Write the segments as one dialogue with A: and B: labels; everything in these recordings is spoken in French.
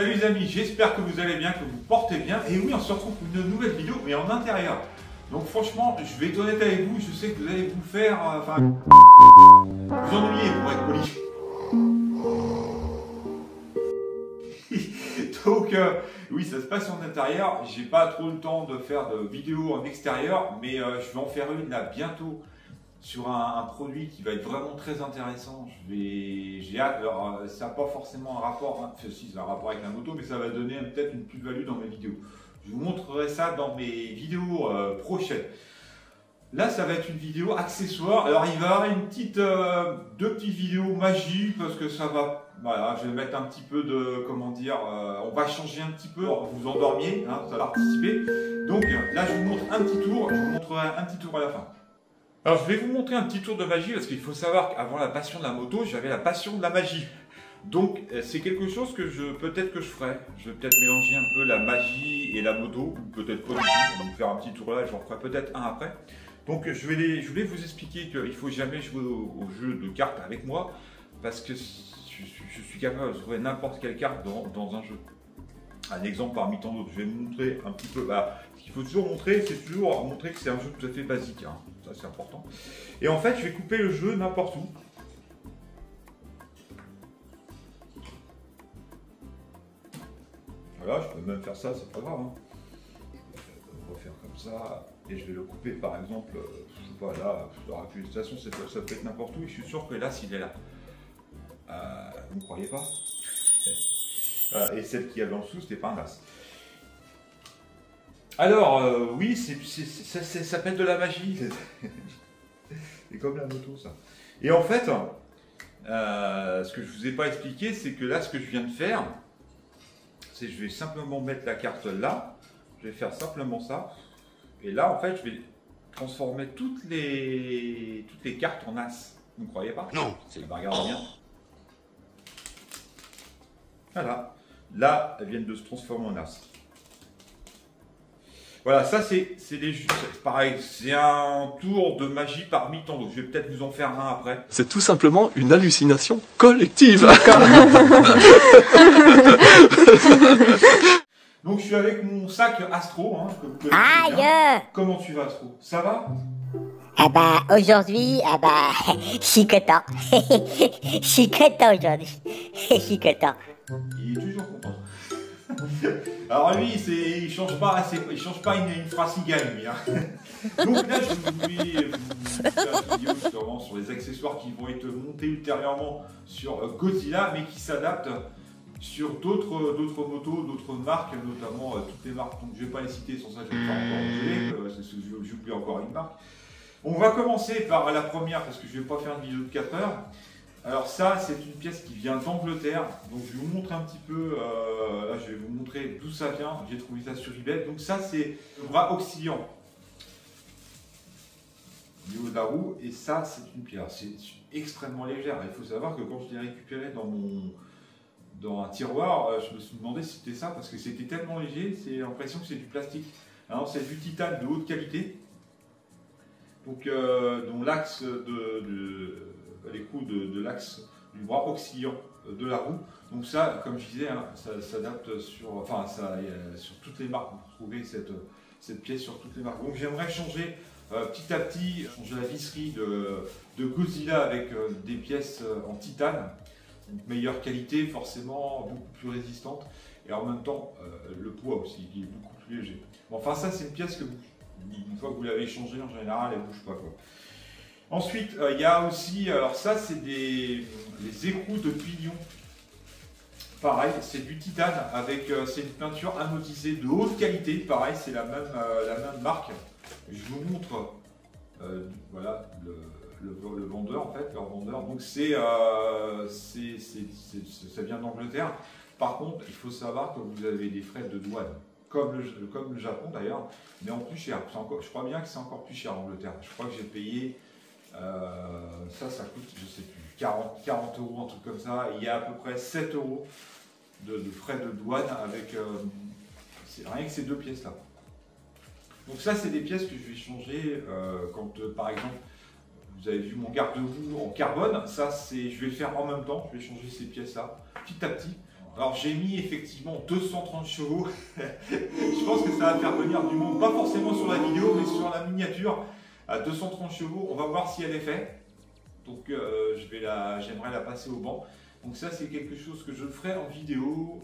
A: Salut les amis, j'espère que vous allez bien, que vous portez bien. Et oui, on se retrouve pour une nouvelle vidéo, mais en intérieur. Donc franchement, je vais être honnête avec vous, je sais que vous allez vous faire... vous ennuyer pour être poli. Donc oui, ça se passe en intérieur. J'ai pas trop le temps de faire de vidéos en extérieur, mais je vais en faire une là bientôt sur un produit qui va être vraiment très intéressant. J'ai hâte. Alors, ça n'a pas forcément un rapport, hein. Enfin, si, c'est un rapport avec la moto, mais ça va donner peut-être une plus-value dans mes vidéos. Je vous montrerai ça dans mes vidéos prochaines. Là, ça va être une vidéo accessoire. Alors, il va y avoir une petite, deux petites vidéos magie parce que ça va. Voilà, je vais mettre un petit peu de, comment dire, on va changer un petit peu. Vous endormiez, hein, ça va participer. Donc là, je vous montre un petit tour. Je vous montrerai un petit tour à la fin. Alors, je vais vous montrer un petit tour de magie parce qu'il faut savoir qu'avant la passion de la moto, j'avais la passion de la magie. Donc, c'est quelque chose que peut-être que je ferai. Je vais peut-être mélanger un peu la magie et la moto, ou peut-être pas du tout. On va vous faire un petit tour là, j'en ferai peut-être un après. Donc, je voulais vous expliquer qu'il ne faut jamais jouer au jeu de cartes avec moi parce que je suis capable de trouver n'importe quelle carte dans un jeu. Un exemple parmi tant d'autres. Je vais vous montrer un petit peu. Ce qu'il faut toujours montrer, c'est toujours montrer que c'est un jeu tout à fait basique. Hein. Ça, c'est important. Et en fait, je vais couper le jeu n'importe où. Voilà, je peux même faire ça, c'est pas grave. Hein. On va faire comme ça. Et je vais le couper par exemple, je sais pas, là, la réputation, ça peut être n'importe où. Et je suis sûr que là, s'il est là. Vous ne croyez pas? Voilà, et celle qui avait en dessous, c'était pas un as. Alors, oui, ça s'appelle de la magie. C'est comme la moto, ça. Et en fait, ce que je vous ai pas expliqué, c'est que là, ce que je viens de faire, c'est que je vais simplement mettre la carte là. Je vais faire simplement ça. Et là, en fait, je vais transformer toutes les cartes en as. Vous ne croyez pas?
B: Non.
A: Regardez bien. Voilà. Là, elles viennent de se transformer en as. Voilà, ça c'est les jeux. Pareil, c'est un tour de magie parmi tant d'autres. Je vais peut-être vous en faire un après.
B: C'est tout simplement une hallucination collective.
A: Donc je suis avec mon sac Astro. Hein, que vous connaissez bien. Comment tu vas, Astro? Ça va?
C: Ah bah aujourd'hui, je suis content. Je suis content aujourd'hui. Je suis content.
A: Il est toujours content. Alors lui, il change pas une phrase cigale, lui. Hein. Donc là, je voulais vous faire une vidéo justement sur les accessoires qui vont être montés ultérieurement sur Godzilla, mais qui s'adaptent sur d'autres motos, d'autres marques, notamment toutes les marques. Donc je vais pas les citer, sans ça je vais me faire encore engueuler, c'est que j'oublie encore une marque. On va commencer par la première, parce que je vais pas faire une vidéo de 4 heures. Alors ça, c'est une pièce qui vient d'Angleterre, donc je vais vous montrer un petit peu, là je vais vous montrer d'où ça vient, j'ai trouvé ça sur eBay. Donc ça c'est le bras oscillant au niveau de la roue, et ça c'est une pierre, c'est extrêmement légère. Il faut savoir que quand je l'ai récupéré dans un tiroir, je me suis demandé si c'était ça, parce que c'était tellement léger, c'est l'impression que c'est du plastique. Alors c'est du titane de haute qualité, donc dont l'axe l'écrou de l'axe du bras oscillant de la roue. Donc ça, comme je disais, hein, ça s'adapte sur toutes les marques. Vous trouvez cette pièce sur toutes les marques. Donc j'aimerais changer petit à petit, changer la visserie de Godzilla avec des pièces en titane, donc meilleure qualité, forcément beaucoup plus résistante, et en même temps le poids aussi, qui est beaucoup plus léger. Bon, enfin ça c'est une pièce que une fois que vous l'avez changée, en général, elle ne bouge pas, quoi. Ensuite, il y a aussi, alors ça c'est les écrous de pignon. Pareil, c'est du titane avec, c'est une peinture anodisée de haute qualité. Pareil, c'est la même marque. Je vous montre, voilà, le vendeur en fait, leur vendeur. Donc ça vient d'Angleterre. Par contre, il faut savoir que vous avez des frais de douane. Comme le Japon d'ailleurs, mais en plus cher. Je crois bien que c'est encore plus cher en Angleterre. Je crois que j'ai payé... ça coûte, je sais plus, 40 €, un truc comme ça. Il y a à peu près 7 € de frais de douane avec rien que ces deux pièces là. Donc ça c'est des pièces que je vais changer quand par exemple vous avez vu mon garde-boue en carbone. Ça je vais le faire en même temps, je vais changer ces pièces là petit à petit. Alors j'ai mis effectivement 230 chevaux. Je pense que ça va faire venir du monde, pas forcément sur la vidéo, mais sur la miniature. À 230 chevaux, on va voir si elle est faite. Donc j'aimerais la passer au banc. Donc ça c'est quelque chose que je ferai en vidéo,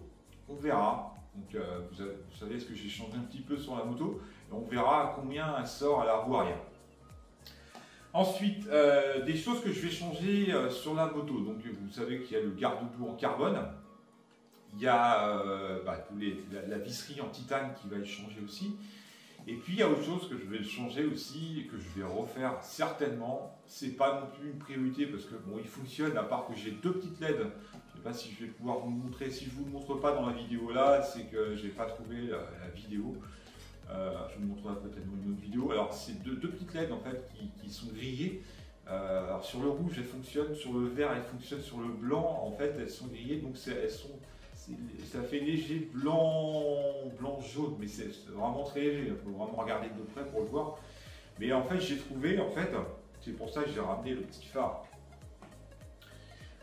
A: on verra. Donc vous savez ce que j'ai changé un petit peu sur la moto. Et on verra combien elle sort à la roue arrière. Ensuite, des choses que je vais changer sur la moto. Donc vous savez qu'il y a le garde-boue en carbone. Il y a la visserie en titane qui va être changée aussi. Et puis il y a autre chose que je vais changer aussi, et que je vais refaire certainement. C'est pas non plus une priorité parce que bon, il fonctionne, à part que j'ai deux petites LED. Je ne sais pas si je vais pouvoir vous montrer. Si je ne vous montre pas dans la vidéo là, c'est que j'ai pas trouvé la vidéo. Je vous montrerai peut-être dans une autre vidéo. Alors c'est deux petites LED en fait qui sont grillées. Alors sur le rouge elles fonctionnent, sur le vert elles fonctionnent, sur le blanc en fait elles sont grillées. Donc ça fait léger blanc jaune, mais c'est vraiment très léger. Il faut vraiment regarder de près pour le voir. Mais en fait j'ai trouvé, c'est pour ça que j'ai ramené le petit phare.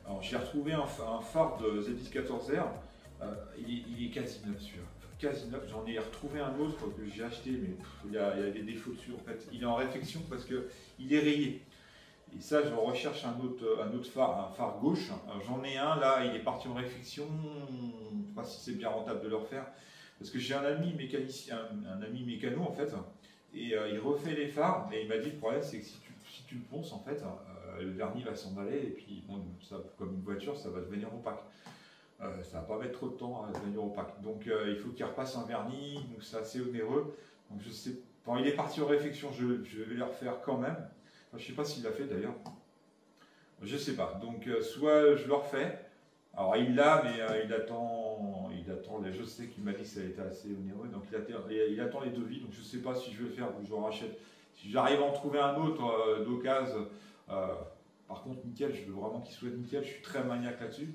A: Alors j'ai retrouvé un phare de ZX14R. Il est quasi neuf celui-là. Quasi neuf. J'en ai retrouvé un autre que j'ai acheté, mais il y a des défauts dessus en fait. Il est en réfection parce qu'il est rayé. Et ça, je recherche un autre phare, un phare gauche. J'en ai un là, il est parti en réfection. Je ne sais pas si c'est bien rentable de le refaire. Parce que j'ai un ami mécanicien, un ami mécano en fait, et il refait les phares. Et il m'a dit le problème, c'est que si tu le ponces en fait, le vernis va s'emballer et puis bon, ça, comme une voiture, ça va devenir opaque. Ça va pas mettre trop de temps à devenir opaque. Donc il faut qu'il repasse un vernis, donc c'est assez onéreux. Donc je sais, bon, il est parti en réfection, je vais le refaire quand même. Enfin, je sais pas s'il l'a fait d'ailleurs. Je sais pas. Donc soit je le refais. Alors il l'a, mais il attend. Je sais qu'il m'a dit que ça a été assez onéreux, donc il attend les devis. Donc je sais pas si je vais le faire ou je le rachète. Si j'arrive à en trouver un autre d'occasion. Par contre nickel, je veux vraiment qu'il soit nickel. Je suis très maniaque là-dessus.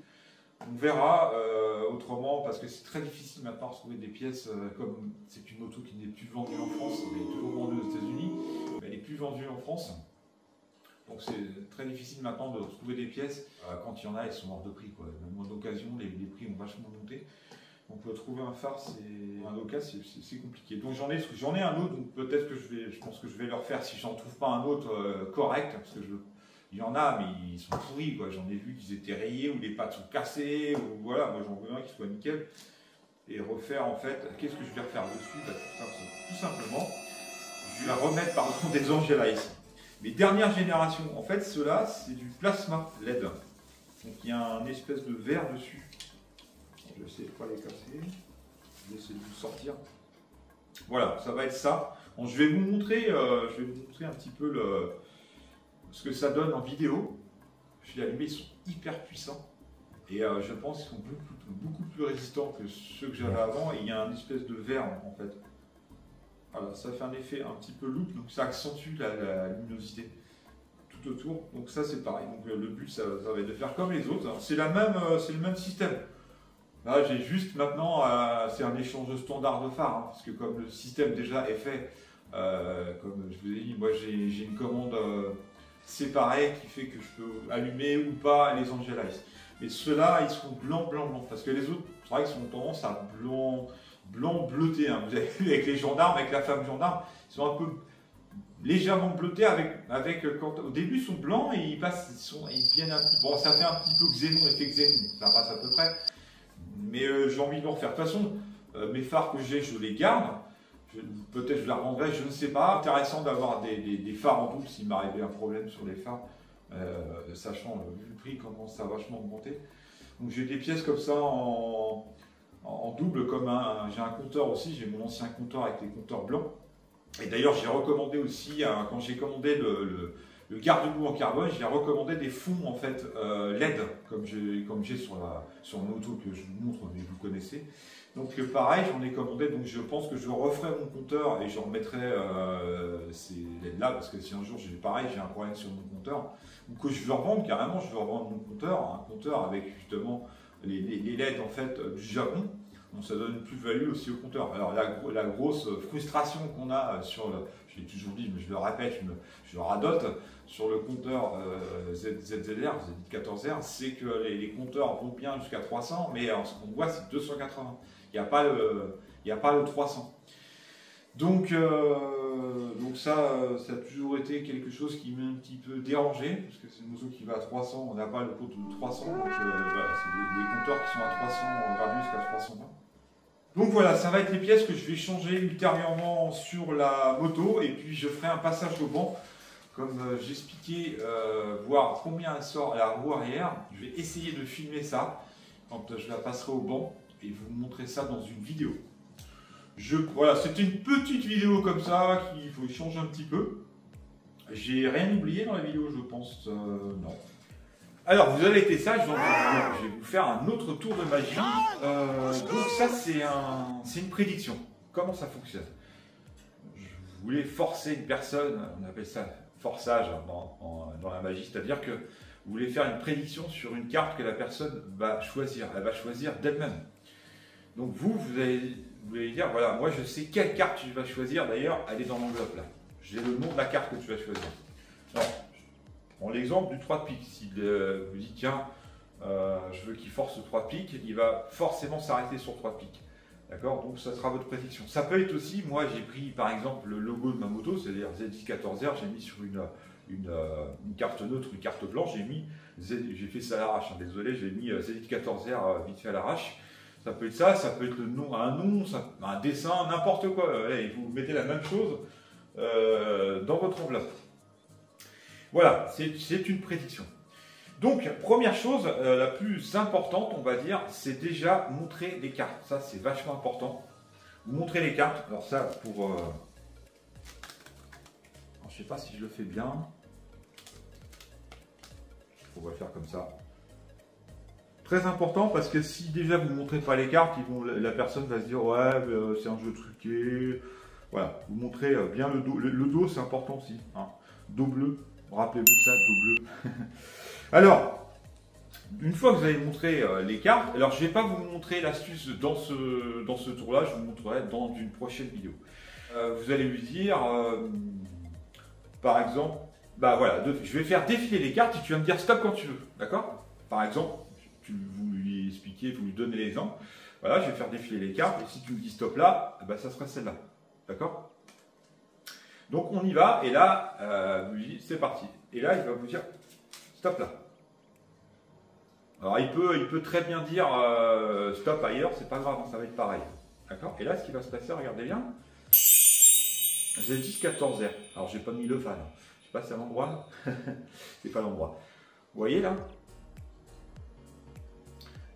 A: On verra autrement parce que c'est très difficile maintenant de trouver des pièces comme c'est une moto qui n'est plus vendue en France, elle est toujours vendue aux États-Unis, mais elle n'est plus vendue en France. Donc c'est très difficile maintenant de trouver des pièces. Quand il y en a, elles sont hors de prix, quoi. Même en occasion, les prix ont vachement monté. Donc trouver un phare, un occasion, c'est compliqué. Donc j'en ai un autre, donc peut-être que je pense que je vais le refaire si j'en trouve pas un autre correct, parce que il y en a, mais ils sont pourris, quoi. J'en ai vu qu'ils étaient rayés, ou les pattes sont cassées, ou voilà, moi j'en veux un qui soit nickel. Et refaire, en fait, qu'est-ce que je vais refaire dessus? Tout simplement, je vais remettre, pardon, des Angelize. Mes dernières générations, en fait, ceux-là, c'est du plasma LED. Donc il y a un espèce de verre dessus. Je vais essayer de ne pas les casser. Je vais essayer de vous sortir. Voilà, ça va être ça. Bon, je vais vous montrer un petit peu ce que ça donne en vidéo. Je l'ai allumé, ils sont hyper puissants. Et je pense qu'ils sont beaucoup plus résistants que ceux que j'avais avant. Et il y a un espèce de verre en fait. Voilà, ça fait un effet un petit peu loupe, donc ça accentue la luminosité tout autour. Donc ça c'est pareil. Donc le but ça va être de faire comme les autres. C'est le même système. Là j'ai juste maintenant, c'est un échange standard de phare, hein, parce que comme le système déjà est fait, comme je vous ai dit, moi j'ai une commande séparée qui fait que je peux allumer ou pas les Angelize. Mais ceux-là ils sont blanc, parce que les autres, c'est vrai qu'ils ont tendance à blanc bleuté, hein. Vous avez vu avec les gendarmes, avec la femme gendarme, ils sont un peu légèrement bleutés au début ils sont blancs et ils viennent un petit, bon ça fait un petit peu xénon, effet xénon, ça passe à peu près, mais j'ai envie de le refaire. De toute façon, mes phares que j'ai, je les garde, peut-être je les revendrai, je ne sais pas. Intéressant d'avoir des phares en double s'il m'arrivait un problème sur les phares, sachant vu le prix commence à vachement augmenter. Donc j'ai des pièces comme ça en double, comme j'ai un compteur aussi, j'ai mon ancien compteur avec les compteurs blancs. Et d'ailleurs j'ai recommandé aussi, quand j'ai commandé le garde-boue en carbone, j'ai recommandé des fonds en fait LED, comme j'ai sur la moto que je vous montre, mais vous connaissez. Donc pareil, j'en ai commandé, donc je pense que je referai mon compteur et je remettrai ces LED là, parce que si un jour j'ai un problème sur mon compteur, ou que je veux revendre carrément, je veux revendre mon compteur, un compteur avec justement les LED en fait du Japon, bon, ça donne une plus-value aussi au compteur. Alors la grosse frustration qu'on a sur le, je l'ai toujours dit, mais je le répète, je le radote, sur le compteur ZZR, Z14R, c'est que les compteurs vont bien jusqu'à 300, mais ce qu'on voit c'est 280. Il n'y a pas le 300. Donc ça a toujours été quelque chose qui m'a un petit peu dérangé, parce que c'est une moto qui va à 300, on n'a pas le compte de 300, donc c'est des compteurs qui sont à 300, gradus jusqu'à 320. Donc voilà, ça va être les pièces que je vais changer ultérieurement sur la moto, et puis je ferai un passage au banc, comme j'expliquais, voir combien elle sort à la roue arrière. Je vais essayer de filmer ça quand je la passerai au banc, et vous montrer ça dans une vidéo. Voilà, c'était une petite vidéo comme ça, qu'il faut changer un petit peu. J'ai rien oublié dans la vidéo, je pense, non. Alors, vous avez été sage, donc je vais vous faire un autre tour de magie. Donc ça, c'est une prédiction. Comment ça fonctionne? Je voulais forcer une personne, on appelle ça forçage dans la magie, c'est-à-dire que vous voulez faire une prédiction sur une carte que la personne va choisir. Elle va choisir d'elle-même. Donc vous allez dire, voilà, moi je sais quelle carte tu vas choisir, d'ailleurs, elle est dans l'enveloppe là. J'ai le nom de la carte que tu vas choisir. Alors, je prends l'exemple du 3 de pique. Si vous dites, tiens, je veux qu'il force 3 de pique, il va forcément s'arrêter sur 3 de pique. D'accord? Donc ça sera votre prédiction. Ça peut être aussi, moi j'ai pris par exemple le logo de ma moto, c'est-à-dire ZX14R, j'ai mis sur une carte neutre, une carte blanche, j'ai fait ça à l'arrache, hein, désolé, j'ai mis ZX14R vite fait à l'arrache. Ça peut être ça, ça peut être le nom, un dessin, n'importe quoi. Allez, vous mettez la même chose dans votre enveloppe. Voilà, c'est une prédiction. Donc, première chose, la plus importante, on va dire, c'est déjà montrer les cartes. Ça, c'est vachement important. Vous montrez les cartes. Alors ça, pour... Alors, je ne sais pas si je le fais bien. On va faire comme ça. Très important parce que si déjà vous ne montrez pas les cartes, la personne va se dire ouais c'est un jeu truqué. Voilà, vous montrez bien le dos. Le dos c'est important aussi. Hein. Dos bleu, rappelez-vous de ça, dos bleu. Alors, une fois que vous avez montré les cartes, alors je ne vais pas vous montrer l'astuce dans ce tour-là, je vous montrerai dans une prochaine vidéo. Vous allez lui dire, par exemple, bah voilà, je vais faire défiler les cartes et tu vas me dire stop quand tu veux, d'accord? Par exemple, vous lui expliquez, vous lui donnez l'exemple. Voilà, je vais faire défiler les cartes et si tu me dis stop là, ben ça sera celle-là. D'accord? Donc on y va et là, vous lui dites c'est parti. Et là, il va vous dire stop là. Alors il peut très bien dire stop ailleurs, c'est pas grave, ça va être pareil. D'accord? Et là, ce qui va se passer, regardez bien. ZX14R. Alors j'ai pas mis le fan. Je sais pas si c'est à l'endroit. C'est pas l'endroit. Vous voyez là?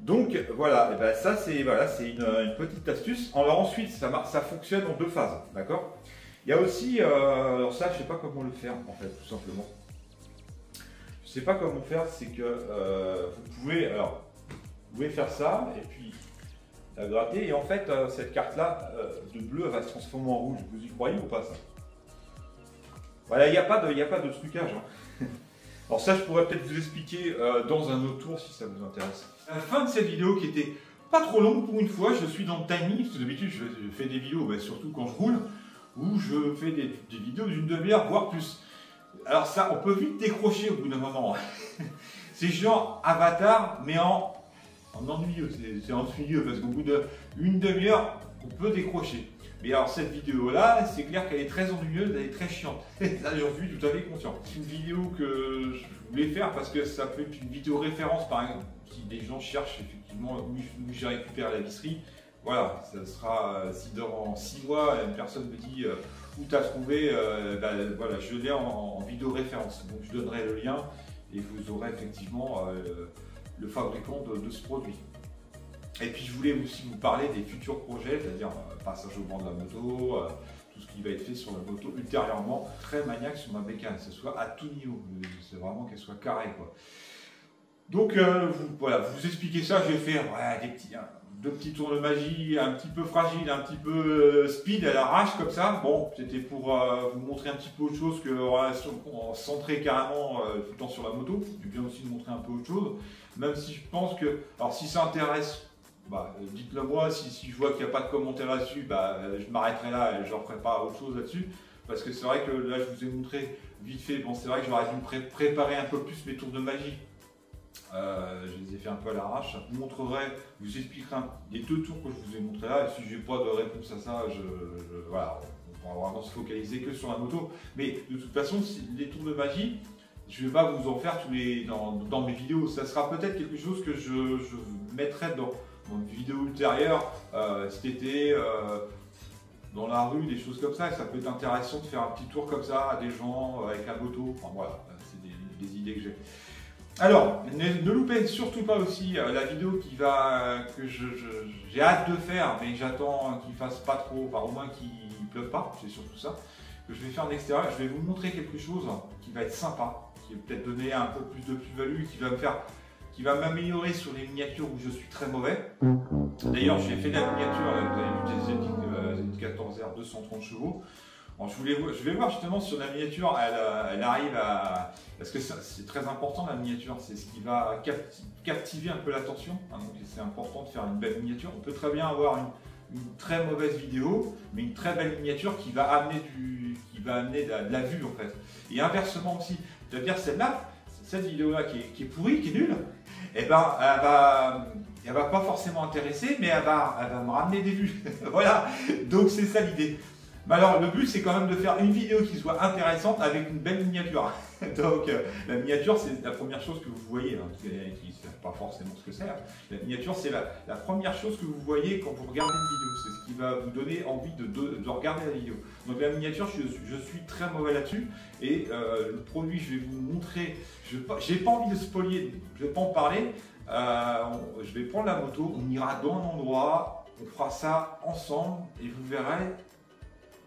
A: Donc voilà, et ben ça c'est une petite astuce. Alors ensuite, ça fonctionne en deux phases, d'accord? Il y a aussi, alors ça je sais pas comment le faire en fait, tout simplement. Je sais pas comment faire, c'est que vous pouvez faire ça et puis la gratter et en fait cette carte là de bleu elle va se transformer en rouge. Vous y croyez ou pas ça? Voilà, il n'y a pas de trucage. Hein. Alors ça, je pourrais peut-être vous expliquer dans un autre tour si ça vous intéresse. À la fin de cette vidéo qui était pas trop longue pour une fois, je suis dans le timing, parce que d'habitude je fais des vidéos, surtout quand je roule, où je fais des vidéos d'une demi-heure, voire plus. Alors ça, on peut vite décrocher au bout d'un moment. C'est genre Avatar, mais en ennuyeux. C'est ennuyeux, parce qu'au bout d'une demi-heure, on peut décrocher. Mais alors cette vidéo là, c'est clair qu'elle est très ennuyeuse, elle est très chiante. Là j'en suis tout à fait conscient. C'est une vidéo que je voulais faire parce que ça peut être une vidéo référence par exemple. Si des gens cherchent effectivement où j'ai récupéré la visserie, voilà, ça sera si dans 6 mois une personne me dit où tu as trouvé, voilà, je l'ai en vidéo référence. Donc je donnerai le lien et vous aurez effectivement le fabricant de ce produit. Et puis je voulais aussi vous parler des futurs projets, c'est-à-dire passage au banc de la moto, tout ce qui va être fait sur la moto ultérieurement, très maniaque sur ma bécane, que ce soit à tout niveau, c'est vraiment qu'elle soit carrée quoi. Donc voilà, vous expliquez ça, je vais faire deux petits tours de magie, un petit peu fragile, un petit peu speed à l'arrache comme ça. Bon, c'était pour vous montrer un petit peu autre chose que centrer carrément tout le temps sur la moto. C'est bien aussi de montrer un peu autre chose, même si je pense que, alors si ça intéresse dites-le moi, si je vois qu'il n'y a pas de commentaires là-dessus, je m'arrêterai là et je ne referai pas autre chose là-dessus. Parce que c'est vrai que là, je vous ai montré vite fait, bon, c'est vrai que j'aurais dû me préparer un peu plus mes tours de magie. Je les ai fait un peu à l'arrache. Je vous montrerai, je vous expliquerai les 2 tours que je vous ai montrés là. Et si je n'ai pas de réponse à ça, voilà, on va vraiment se focaliser que sur la moto. Mais de toute façon, les tours de magie, je ne vais pas vous en faire tous dans mes vidéos. Ça sera peut-être quelque chose que je mettrai dans une vidéo ultérieure cet été. Dans la rue, des choses comme ça, et ça peut être intéressant de faire un petit tour comme ça à des gens avec la moto. Enfin voilà, c'est des idées que j'ai. Alors, ne loupez surtout pas aussi la vidéo que j'ai hâte de faire, mais j'attends qu'il fasse pas trop, enfin au moins qu'il ne pleuve pas, c'est surtout ça, que je vais faire en extérieur. Je vais vous montrer quelque chose qui va être sympa, qui va peut-être donner un peu plus de plus-value, qui va m'améliorer sur les miniatures où je suis très mauvais. D'ailleurs, j'ai fait la miniature, vous avez vu des Zenith 14R 230 chevaux. Bon, je vais voir justement sur la miniature, elle arrive à... Parce que c'est très important la miniature, c'est ce qui va captiver un peu l'attention. Hein, donc c'est important de faire une belle miniature. On peut très bien avoir une très mauvaise vidéo, mais une très belle miniature qui va amener de la vue en fait. Et inversement aussi, c'est-à-dire cette vidéo-là qui est pourrie, qui est nulle, elle va pas forcément intéresser, mais elle va me ramener des vues. Voilà, donc c'est ça l'idée. Mais alors le but c'est quand même de faire une vidéo qui soit intéressante avec une belle miniature. Donc la miniature c'est la première chose que vous voyez, hein, qui ne sait pas forcément ce que c'est. Hein. La miniature c'est la première chose que vous voyez quand vous regardez une vidéo, c'est ce qui va vous donner envie de regarder la vidéo. Donc la miniature je suis très mauvais là-dessus et le produit je vais vous montrer, j'ai pas envie de spoiler, je vais pas en parler, je vais prendre la moto, on ira dans un endroit, on fera ça ensemble et vous verrez.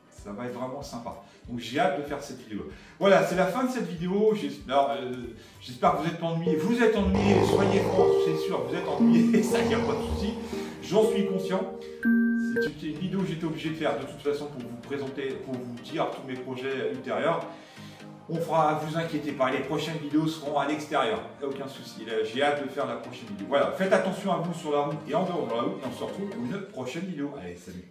A: Ça va être vraiment sympa. Donc j'ai hâte de faire cette vidéo. Voilà, c'est la fin de cette vidéo. J'espère que vous êtes ennuyés. Vous êtes ennuyés, soyez francs, c'est sûr, vous êtes ennuyés, ça, il n'y a pas de souci. J'en suis conscient. C'est une vidéo que j'étais obligé de faire de toute façon pour vous présenter, pour vous dire tous mes projets ultérieurs. On fera, vous inquiétez pas, les prochaines vidéos seront à l'extérieur. Aucun souci, j'ai hâte de faire la prochaine vidéo. Voilà, faites attention à vous sur la route et en dehors de la route. Et on se retrouve pour une prochaine vidéo. Allez, salut.